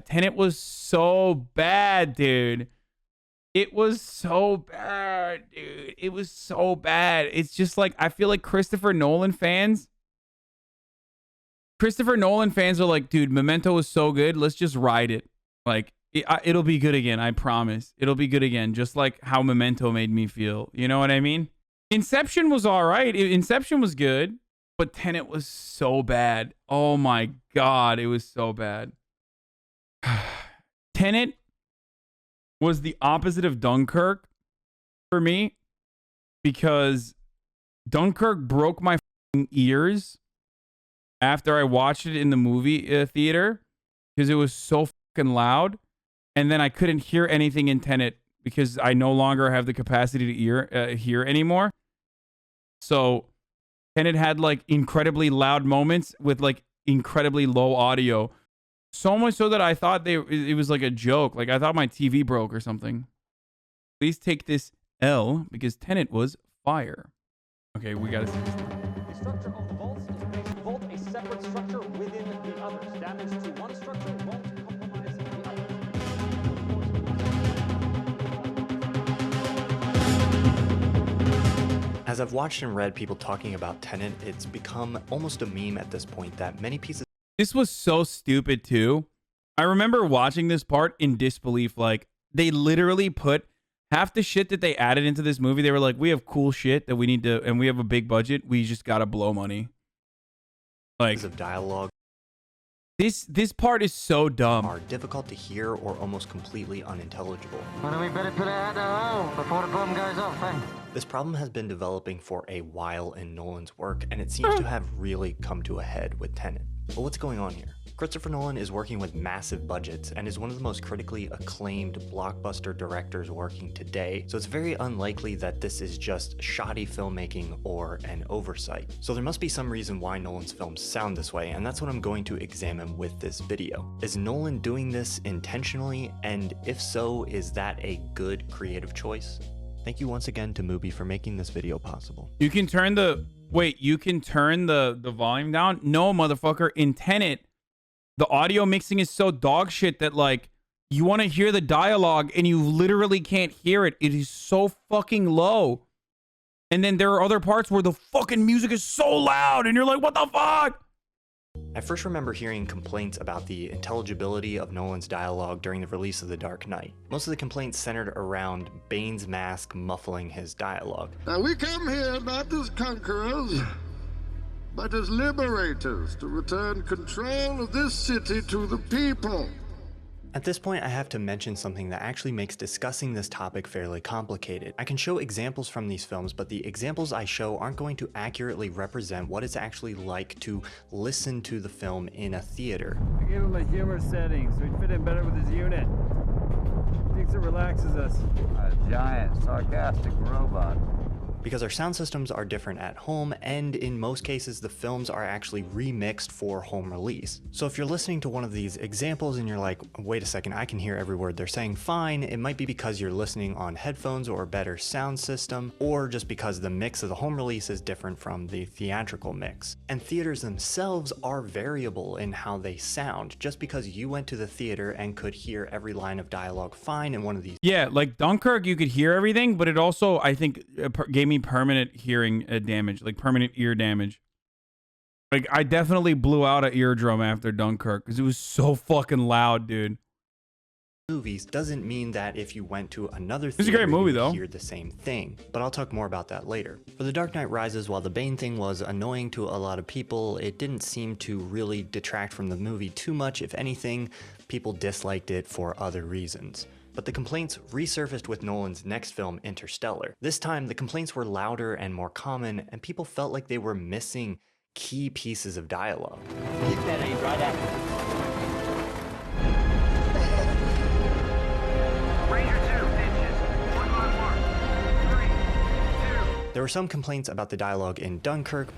Tenet was so bad, dude. It was so bad, dude. It was so bad. It's just like, I feel like Christopher Nolan fans are like, dude, Memento was so good. Let's just ride it. Like, it'll be good again. I promise. It'll be good again. Just like how Memento made me feel. You know what I mean? Inception was all right. Inception was good. But Tenet was so bad. Oh my God. It was so bad. Tenet was the opposite of Dunkirk for me, because Dunkirk broke my ears after I watched it in the movie theater, because it was so fucking loud, and then I couldn't hear anything in Tenet because I no longer have the capacity to hear anymore. So Tenet had like incredibly loud moments with like incredibly low audio. So much so that I thought it was like a joke. Like I thought my TV broke or something. Please take this L because Tenet was fire. Okay, we gotta see this. The structure of the vaults is to make the vault a separate structure within the others. Damage to one structure won't compromise the other. As I've watched and read people talking about Tenet, it's become almost a meme at this point that many pieces. This was so stupid too. I remember watching this part in disbelief. Like, they literally put half the shit that they added into this movie. They were like, we have cool shit that we need to, and we have a big budget. We just gotta blow money. Like, of dialogue this part is so dumb. Are difficult to hear or almost completely unintelligible. Well, we better put it out the hole before the bomb goes off, eh? This problem has been developing for a while in Nolan's work, and it seems to have really come to a head with Tenet. But what's going on here? Christopher Nolan is working with massive budgets and is one of the most critically acclaimed blockbuster directors working today, so it's very unlikely that this is just shoddy filmmaking or an oversight. So there must be some reason why Nolan's films sound this way, and that's what I'm going to examine with this video. Is Nolan doing this intentionally? And if so, is that a good creative choice? Thank you once again to Mubi for making this video possible. You can turn the... Wait, you can turn the volume down? No, motherfucker. In Tenet, the audio mixing is so dog shit that, like, you want to hear the dialogue and you literally can't hear it. It is so fucking low. And then there are other parts where the fucking music is so loud and you're like, what the fuck? I first remember hearing complaints about the intelligibility of Nolan's dialogue during the release of The Dark Knight. Most of the complaints centered around Bane's mask muffling his dialogue. Now we come here not as conquerors, but as liberators to return control of this city to the people. At this point, I have to mention something that actually makes discussing this topic fairly complicated. I can show examples from these films, but the examples I show aren't going to accurately represent what it's actually like to listen to the film in a theater. I gave him a humor setting so he'd fit in better with his unit. He thinks it relaxes us. A giant, sarcastic robot. Because our sound systems are different at home, and in most cases the films are actually remixed for home release. So if you're listening to one of these examples and you're like, wait a second, I can hear every word they're saying fine, it might be because you're listening on headphones or a better sound system, or just because the mix of the home release is different from the theatrical mix. And theaters themselves are variable in how they sound. Just because you went to the theater and could hear every line of dialogue fine in one of these. Yeah, like Dunkirk, you could hear everything, but it also, I think, gave me permanent hearing damage, like permanent ear damage. Like, I definitely blew out an eardrum after Dunkirk because it was so fucking loud, dude. Movies doesn't mean that if you went to another theater, it's a great movie, you would though. hear the same thing, but I'll talk more about that later. For The Dark Knight Rises, while the Bane thing was annoying to a lot of people, it didn't seem to really detract from the movie too much. If anything, people disliked it for other reasons. But the complaints resurfaced with Nolan's next film, Interstellar. This time, the complaints were louder and more common, and people felt like they were missing key pieces of dialogue. Keep that aim right at me. Ranger 2, inches. 1 on mark. 3, 2. There were some complaints about the dialogue in Dunkirk,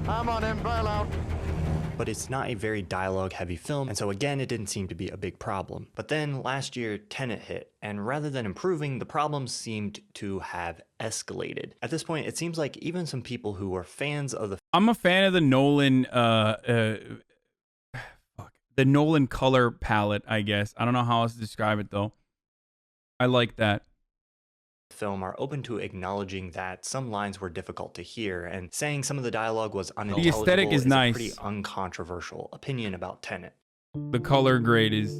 I'm on him, bail out. but it's not a very dialogue-heavy film, and so again, it didn't seem to be a big problem. But then, last year, Tenet hit, and rather than improving, the problems seemed to have escalated. At this point, it seems like even some people who were fans of the I'm a fan of the Nolan, the Nolan color palette, I guess. I don't know how else to describe it though. I like that. Film are open to acknowledging that some lines were difficult to hear and saying some of the dialogue was unintelligible. The aesthetic is nice. A pretty uncontroversial opinion about Tenet. The color grade is...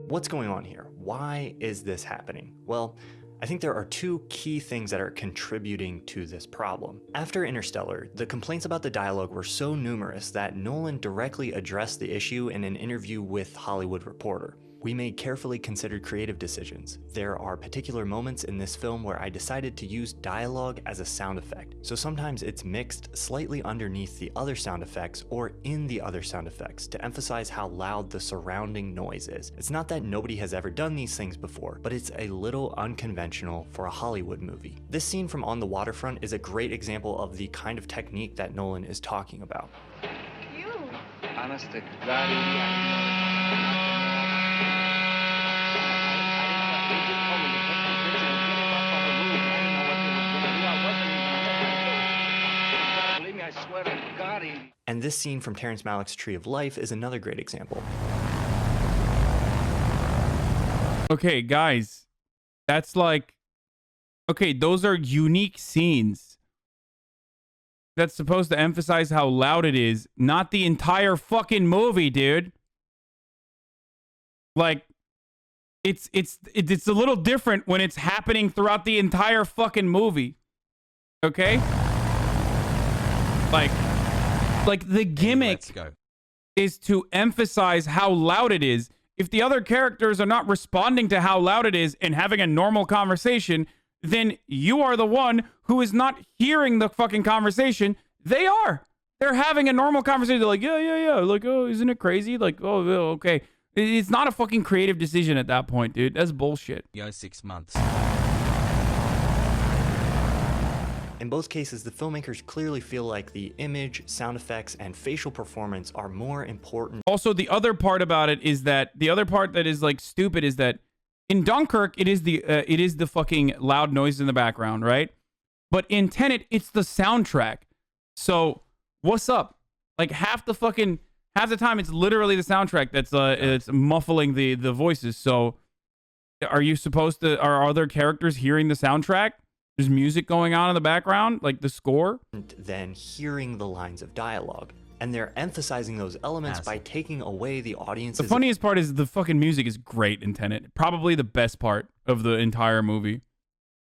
What's going on here? Why is this happening? Well, I think there are two key things that are contributing to this problem. After Interstellar, the complaints about the dialogue were so numerous that Nolan directly addressed the issue in an interview with Hollywood Reporter. We made carefully considered creative decisions. There are particular moments in this film where I decided to use dialogue as a sound effect. So sometimes it's mixed slightly underneath the other sound effects or in the other sound effects to emphasize how loud the surrounding noise is. It's not that nobody has ever done these things before, but it's a little unconventional for a Hollywood movie. This scene from On the Waterfront is a great example of the kind of technique that Nolan is talking about. Honest to God, And this scene from Terrence Malick's Tree of Life is another great example. Okay, guys. That's like... Okay, those are unique scenes. That's supposed to emphasize how loud it is, not the entire fucking movie, dude. Like, it's a little different when it's happening throughout the entire fucking movie. Okay? Like the gimmick is to emphasize how loud it is. If the other characters are not responding to how loud it is and having a normal conversation, then you are the one who is not hearing the fucking conversation. They are. They're having a normal conversation. They're like, yeah. Like, oh, isn't it crazy? Like, oh, okay. It's not a fucking creative decision at that point, dude. That's bullshit. 6 months. In both cases, the filmmakers clearly feel like the image, sound effects, and facial performance are more important. Also, the other part about it is that the other part that is like stupid is that in Dunkirk, it is the fucking loud noise in the background, right? But in Tenet, it's the soundtrack. So what's up? Like half the time, it's literally the soundtrack that's it's muffling the voices. So are you supposed to? Are other characters hearing the soundtrack? There's music going on in the background, like the score. Than hearing the lines of dialogue. And they're emphasizing those elements by taking away the audience's... The funniest part is the fucking music is great in Tenet. Probably the best part of the entire movie.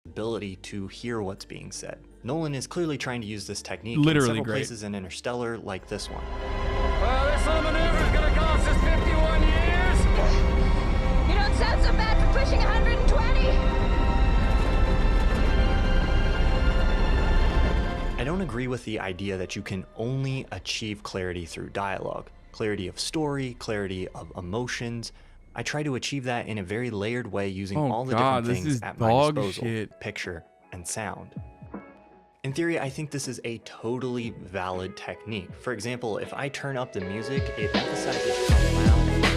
Ability to hear what's being said. Nolan is clearly trying to use this technique literally in several great places in Interstellar, like this one. Well, this little maneuver is gonna cost us 51 years. You don't sound so bad for pushing 120. I don't agree with the idea that you can only achieve clarity through dialogue. Clarity of story, clarity of emotions. I try to achieve that in a very layered way using all the different things at my disposal. Picture and sound. In theory, I think this is a totally valid technique. For example, if I turn up the music, it emphasizes how loud it is.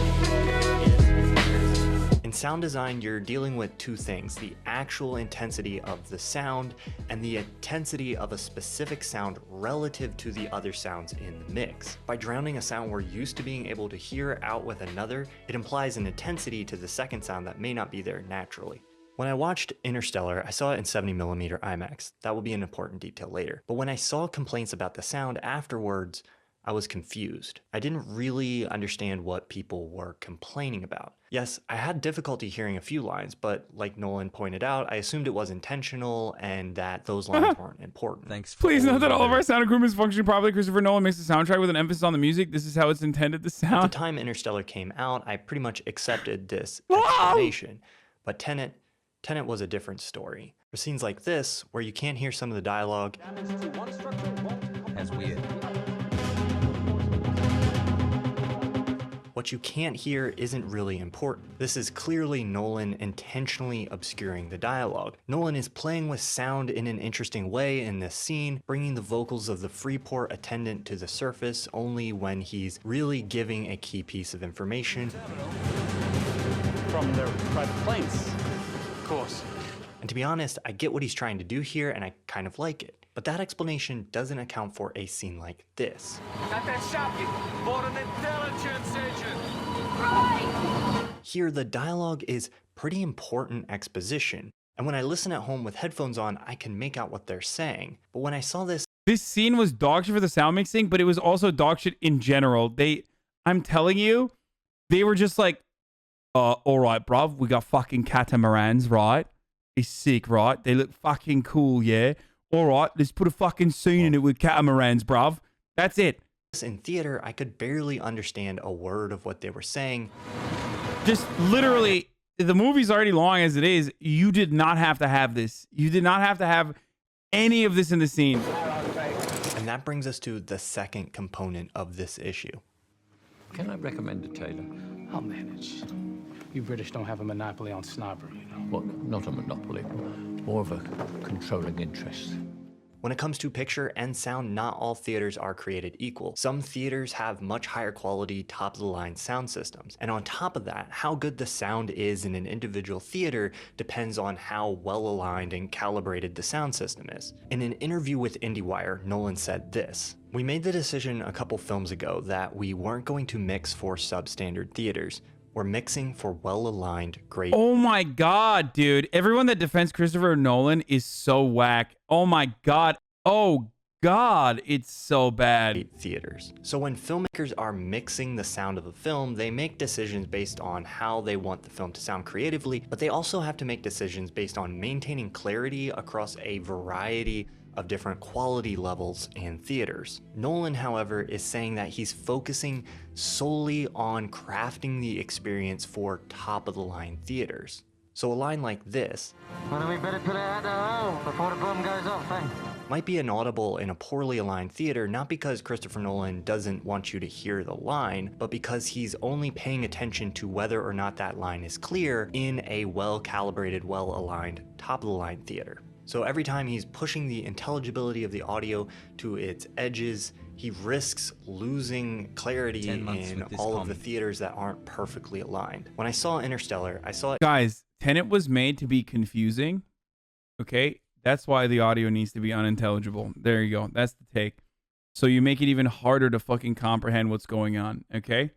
In sound design, you're dealing with two things: the actual intensity of the sound and the intensity of a specific sound relative to the other sounds in the mix. By drowning a sound we're used to being able to hear out with another, it implies an intensity to the second sound that may not be there naturally. When I watched Interstellar, I saw it in 70mm IMAX. That will be an important detail later. But when I saw complaints about the sound afterwards, I was confused. I didn't really understand what people were complaining about. Yes, I had difficulty hearing a few lines, but like Nolan pointed out, I assumed it was intentional and that those lines weren't important. Thanks. Please note that all of our sound equipment is functioning properly. Christopher Nolan makes the soundtrack with an emphasis on the music. This is how it's intended to sound. At the time Interstellar came out, I pretty much accepted this explanation. But Tenet was a different story. For scenes like this, where you can't hear some of the dialogue, That's weird. what you can't hear isn't really important. This is clearly Nolan intentionally obscuring the dialogue. Nolan is playing with sound in an interesting way in this scene, bringing the vocals of the Freeport attendant to the surface only when he's really giving a key piece of information. From their private planes, of course. And to be honest, I get what he's trying to do here and I kind of like it. But that explanation doesn't account for a scene like this. Got that shop, you bought an intelligence agent. Here, the dialogue is pretty important exposition, and when I listen at home with headphones on, I can make out what they're saying. But when I saw this scene was dog shit for the sound mixing, but it was also dog shit in general. I'm telling you, they were just like, all right, bruv, we got fucking catamarans, right? It's sick, right? They look fucking cool, yeah? All right, let's put a fucking scene in it with catamarans, bruv. That's it. in theater, I could barely understand a word of what they were saying. Just literally, the movie's already long as it is. You did not have to have this. You did not have to have any of this in the scene. And that brings us to the second component of this issue. Can I recommend a tailor? I'll manage. You British don't have a monopoly on snobbery, you know. Well, not a monopoly, more of a controlling interest. When it comes to picture and sound, not all theaters are created equal. Some theaters have much higher quality, top-of-the-line sound systems. And on top of that, how good the sound is in an individual theater depends on how well-aligned and calibrated the sound system is. In an interview with IndieWire, Nolan said this: "We made the decision a couple films ago that we weren't going to mix for substandard theaters. We're mixing for well-aligned, great..." Oh my God, dude. Everyone that defends Christopher Nolan is so whack. Oh my God. Oh God, it's so bad. Theaters. So when filmmakers are mixing the sound of a film, they make decisions based on how they want the film to sound creatively, but they also have to make decisions based on maintaining clarity across a variety of different quality levels in theaters. Nolan, however, is saying that he's focusing solely on crafting the experience for top-of-the-line theaters. So a line like this, "Well, we better put it out the hole before the bomb goes off, eh?" might be inaudible in a poorly aligned theater, not because Christopher Nolan doesn't want you to hear the line, but because he's only paying attention to whether or not that line is clear in a well-calibrated, well-aligned, top-of-the-line theater. So every time he's pushing the intelligibility of the audio to its edges, he risks losing clarity in all of the theaters that aren't perfectly aligned. When I saw Interstellar, I saw it... Guys, Tenet was made to be confusing, okay? That's why the audio needs to be unintelligible. There you go. That's the take. So you make it even harder to fucking comprehend what's going on, okay?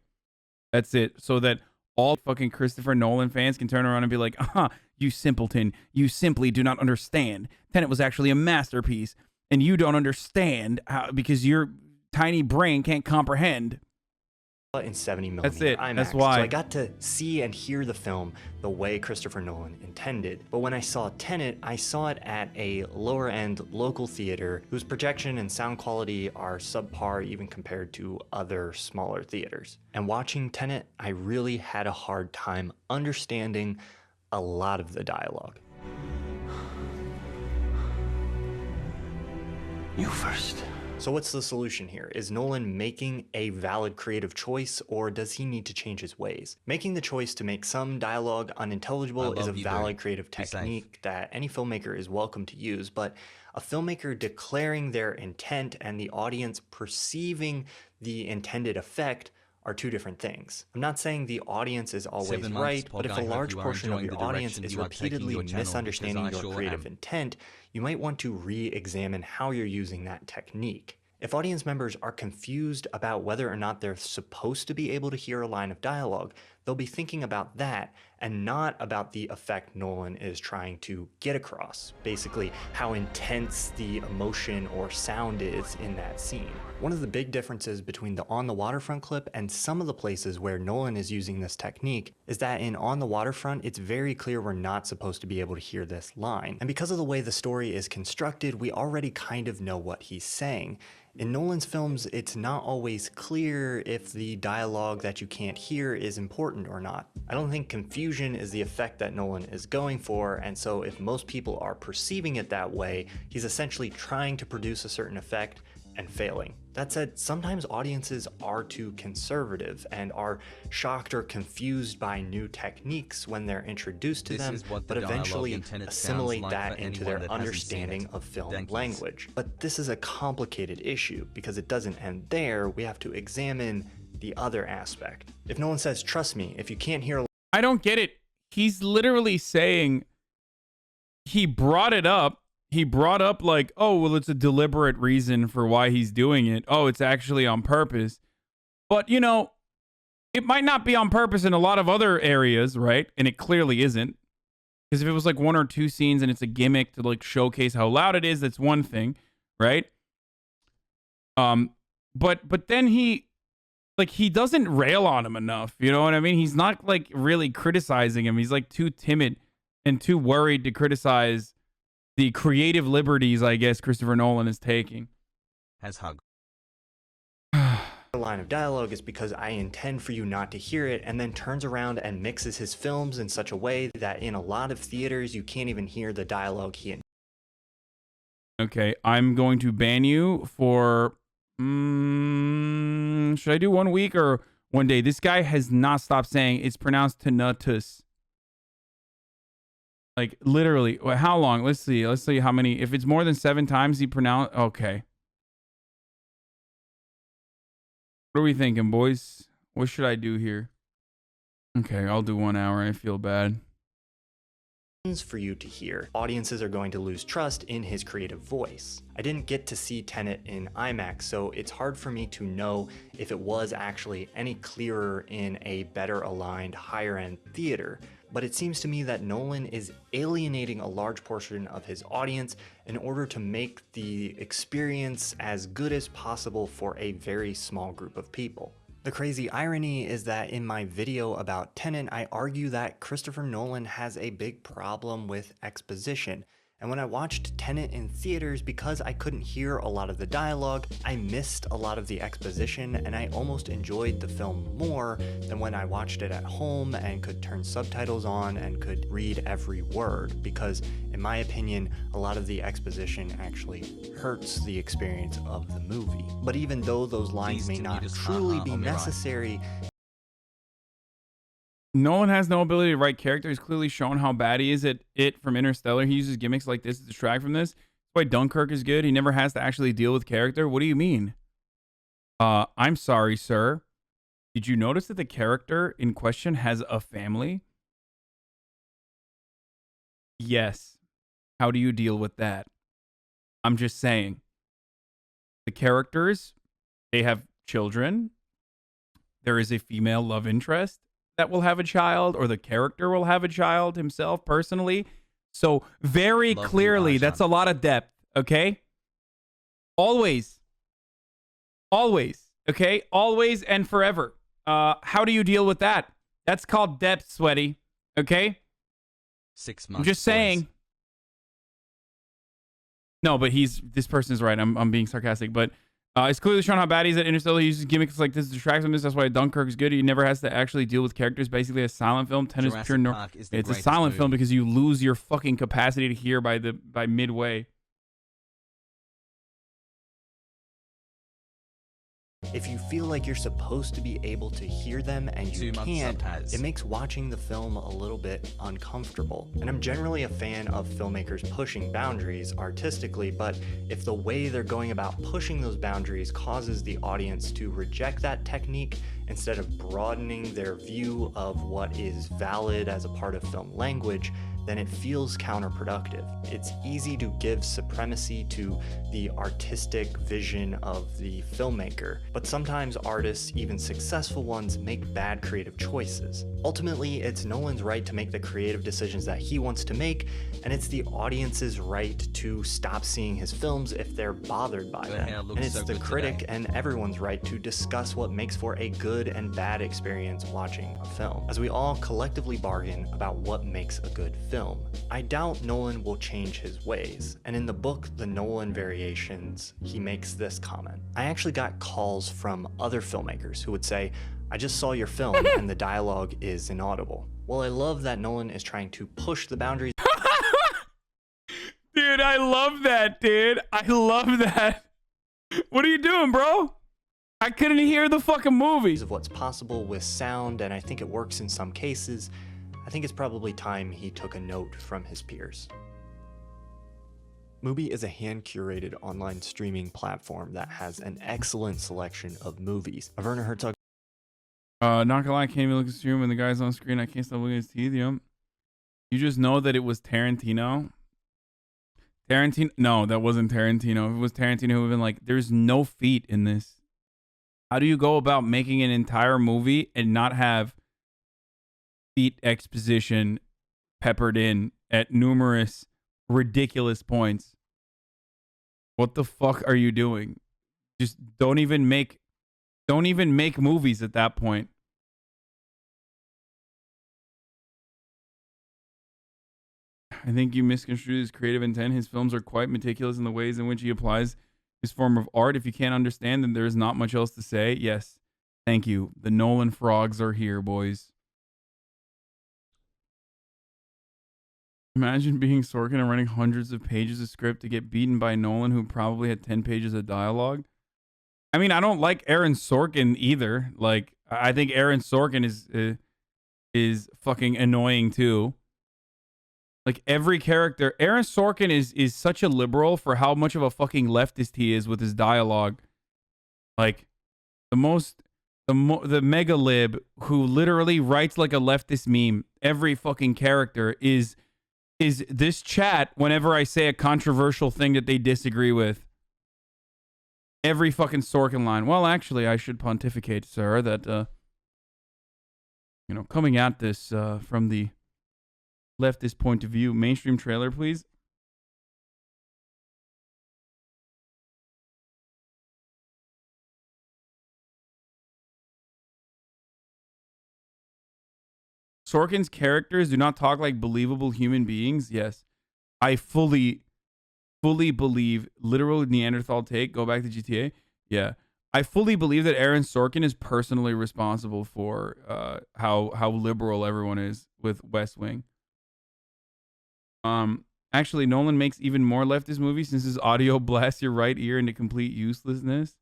That's it. So that all fucking Christopher Nolan fans can turn around and be like, you simpleton, you simply do not understand. Tenet was actually a masterpiece, and you don't understand how, because your tiny brain can't comprehend. In 70mm That's it. IMAX. That's why. So I got to see and hear the film the way Christopher Nolan intended. But when I saw Tenet, I saw it at a lower end local theater whose projection and sound quality are subpar even compared to other smaller theaters. And watching Tenet, I really had a hard time understanding a lot of the dialogue. You first. So what's the solution here? Is Nolan making a valid creative choice, or does he need to change his ways? Making the choice to make some dialogue unintelligible is a valid creative technique that any filmmaker is welcome to use, but a filmmaker declaring their intent and the audience perceiving the intended effect are two different things. I'm not saying the audience is always right, but if a large portion of your audience is repeatedly misunderstanding your creative intent, you might want to re-examine how you're using that technique. If audience members are confused about whether or not they're supposed to be able to hear a line of dialogue, they'll be thinking about that and not about the effect Nolan is trying to get across. Basically, how intense the emotion or sound is in that scene. One of the big differences between the On the Waterfront clip and some of the places where Nolan is using this technique is that in On the Waterfront, it's very clear we're not supposed to be able to hear this line. And because of the way the story is constructed, we already kind of know what he's saying. In Nolan's films, it's not always clear if the dialogue that you can't hear is important or not. I don't think confusion is the effect that Nolan is going for, and so if most people are perceiving it that way, he's essentially trying to produce a certain effect and failing. That said, sometimes audiences are too conservative and are shocked or confused by new techniques when they're introduced to them, but eventually assimilate that into their understanding of film language. But this is a complicated issue because it doesn't end there. We have to examine the other aspect. If Nolan says, trust me, if you can't hear... I don't get it. He's literally saying he brought it up. He brought up like, oh, well, it's a deliberate reason for why he's doing it. Oh, it's actually on purpose. But, you know, It might not be on purpose in a lot of other areas, right? And it clearly isn't. Because if it was like 1 or 2 scenes and it's a gimmick to like showcase how loud it is, that's one thing, right? But then he doesn't rail on him enough. You know what I mean? He's not like really criticizing him. He's like too timid and too worried to criticize the creative liberties, I guess, Christopher Nolan is taking. Has hug. The line of dialogue is because I intend for you not to hear it, and then turns around and mixes his films in such a way that in a lot of theaters you can't even hear the dialogue he. Okay, I'm going to ban you for should I do 1 week or 1 day? This guy has not stopped saying it's pronounced Tenetus. Like literally, how long? Let's see how many. If it's more than 7 times he pronounced. Okay. What are we thinking, boys? What should I do here? Okay, I'll do 1 hour. I feel bad. For you to hear. Audiences are going to lose trust in his creative voice. I didn't get to see Tenet in IMAX, so it's hard for me to know if it was actually any clearer in a better aligned, higher end theater. But it seems to me that Nolan is alienating a large portion of his audience in order to make the experience as good as possible for a very small group of people. The crazy irony is that in my video about Tenet, I argue that Christopher Nolan has a big problem with exposition. And when I watched Tenet in theaters, because I couldn't hear a lot of the dialogue, I missed a lot of the exposition, and I almost enjoyed the film more than when I watched it at home and could turn subtitles on and could read every word, because in my opinion, a lot of the exposition actually hurts the experience of the movie. But even though those lines may not truly be necessary, Nolan has no ability to write character. He's clearly shown how bad he is at it from Interstellar. He uses gimmicks like this to distract from this. That's why Dunkirk is good. He never has to actually deal with character. What do you mean? I'm sorry, sir. Did you notice that the character in question has a family? Yes. How do you deal with that? I'm just saying. The characters, they have children. There is a female love interest that will have a child, or the character will have a child himself personally. So very clearly, that's a lot of depth, okay? Always, okay? Always and forever. How do you deal with that? That's called depth, sweaty, okay? 6 months. I'm just saying. No, but this person is right. I'm being sarcastic, but it's clearly shown how bad he is at Interstellar. He uses gimmicks like this to distract him. That's why Dunkirk is good. He never has to actually deal with characters. Basically, a silent film. Tenet is pure. It's a silent film because you lose your fucking capacity to hear by midway. if you feel like you're supposed to be able to hear them and you can't, it makes watching the film a little bit uncomfortable. And I'm generally a fan of filmmakers pushing boundaries artistically, but if the way they're going about pushing those boundaries causes the audience to reject that technique instead of broadening their view of what is valid as a part of film language, then it feels counterproductive. It's easy to give supremacy to the artistic vision of the filmmaker, but sometimes artists, even successful ones, make bad creative choices. Ultimately, it's Nolan's right to make the creative decisions that he wants to make, and it's the audience's right to stop seeing his films if they're bothered by them. And it's the critic and everyone's right to discuss what makes for a good and bad experience watching a film, as we all collectively bargain about what makes a good film. I doubt Nolan will change his ways, and in the book, The Nolan Variations, he makes this comment. I actually got calls from other filmmakers who would say, I just saw your film and the dialogue is inaudible. Well, I love that Nolan is trying to push the boundaries. Dude, I love that, dude. I love that. What are you doing, bro? I couldn't hear the fucking movie. Of what's possible with sound, and I think it works in some cases. I think it's probably time he took a note from his peers. Mubi is a hand-curated online streaming platform that has an excellent selection of movies. Werner Herzog. Not gonna lie, I can't even look at the stream when the guy's on screen. I can't stop looking at his teeth. Yep. You just know that it was Tarantino. No, that wasn't Tarantino. If it was Tarantino, it would have been like, there's no feet in this. How do you go about making an entire movie and not have beat exposition peppered in at numerous ridiculous points? What the fuck are you doing? Just don't even make movies at that point. I think you misconstrued his creative intent. His films are quite meticulous in the ways in which he applies his form of art. If you can't understand, then there is not much else to say. Yes. Thank you. The Nolan frogs are here, boys. Imagine being Sorkin and writing hundreds of pages of script to get beaten by Nolan, who probably had 10 pages of dialogue. I mean, I don't like Aaron Sorkin either. Like, I think Aaron Sorkin is fucking annoying too. Like, every character, Aaron Sorkin is such a liberal for how much of a fucking leftist he is with his dialogue. Like, the mega lib who literally writes like a leftist meme. Every fucking character is this chat whenever I say a controversial thing that they disagree with. Every fucking Sorkin line. Well, actually, I should pontificate, sir, that, coming at this from the leftist point of view. Mainstream trailer, please. Sorkin's characters do not talk like believable human beings. Yes. I fully believe, literal Neanderthal take, go back to GTA. Yeah. I fully believe that Aaron Sorkin is personally responsible for how liberal everyone is with West Wing. Actually, Nolan makes even more leftist movies since his audio blasts your right ear into complete uselessness.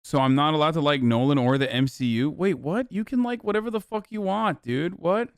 So I'm not allowed to like Nolan or the MCU? Wait, what? You can like whatever the fuck you want, dude. What?